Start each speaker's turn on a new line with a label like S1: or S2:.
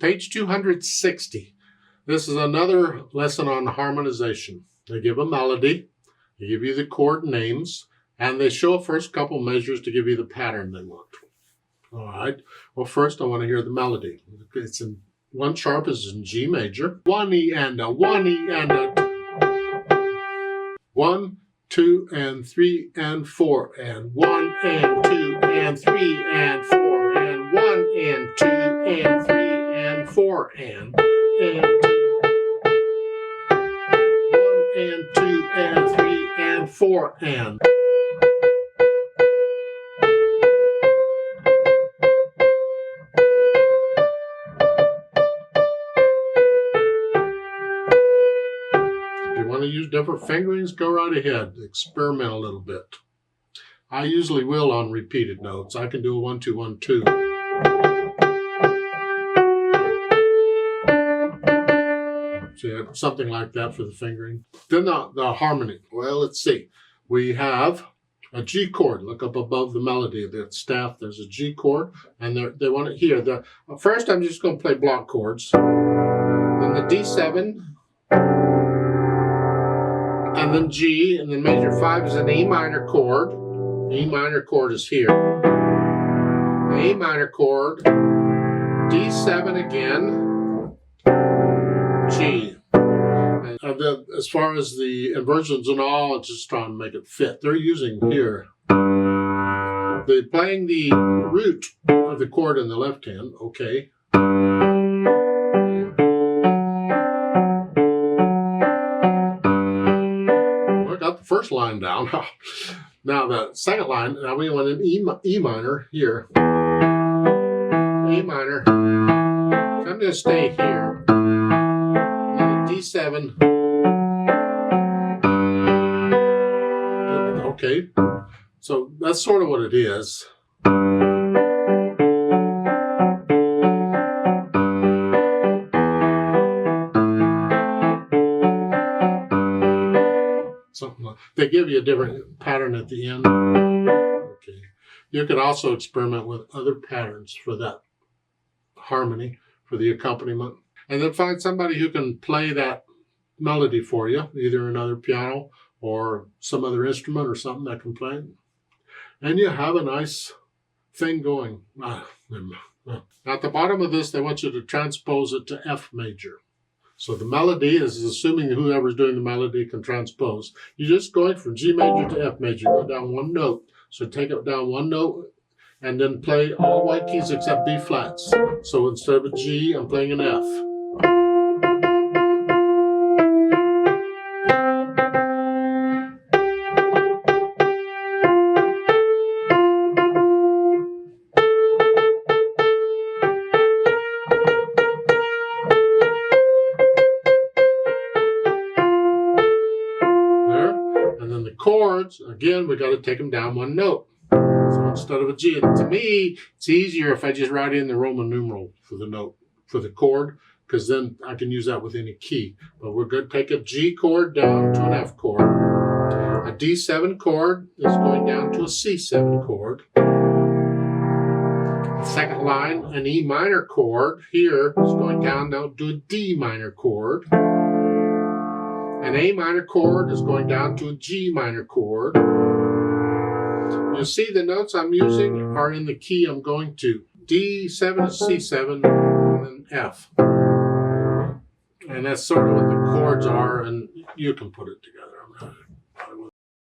S1: Page 260. This is another lesson on harmonization. They give a melody, they give you the chord names, and they show a first couple measures to give you the pattern they want. All right. Well, first I want to hear the melody. It's in 1 sharp is in G major. 1 E and a 1 E and a 1, 2 and 3 and 4 and 1 and 2 and 3 and 4 and 1 and 2 and 3 and 4 and 2. 1 and 2 and 3 and 4 and. If you want to use different fingerings, go right ahead. Experiment a little bit. I usually will on repeated notes. I can do a 1, 2, 1, 2. So something like that for the fingering. Then the harmony. Well, let's see. We have a G chord. Look up above the melody of the staff. There's a G chord, and they want it here. First, I'm just going to play block chords. Then the D7, and then G, and then major 5 is an E minor chord. The E minor chord is here. The A minor chord, D7 again, G. And then as far as the inversions and all, it's just trying to make it fit. They're using here. They're playing the root of the chord in the left hand, okay. Well, I got the first line down. Now the second line, now we want an E minor here. A minor. So I'm going to stay here. And a D7. Okay. So that's sort of what it is. Something like, they give you a different pattern at the end. Okay. You can also experiment with other patterns for that harmony, for the accompaniment. And then find somebody who can play that melody for you, either another piano or some other instrument or something that can play it. And you have a nice thing going. At the bottom of this, they want you to transpose it to F major. So the melody is assuming whoever's doing the melody can transpose. You're just going from G major to F major, go down 1 note. So take it down 1 note and then play all white keys except B flats. So instead of a G, I'm playing an F. Chords, again, we got to take them down 1 note. So instead of a G, to me, it's easier if I just write in the Roman numeral for the note, for the chord, because then I can use that with any key. But we're going to take a G chord down to an F chord. A D7 chord is going down to a C7 chord. The second line, an E minor chord here is going down now to a D minor chord. An A minor chord is going down to a G minor chord. You'll see the notes I'm using are in the key I'm going to. D7 is C7, and then F. And that's sort of what the chords are, and you can put it together.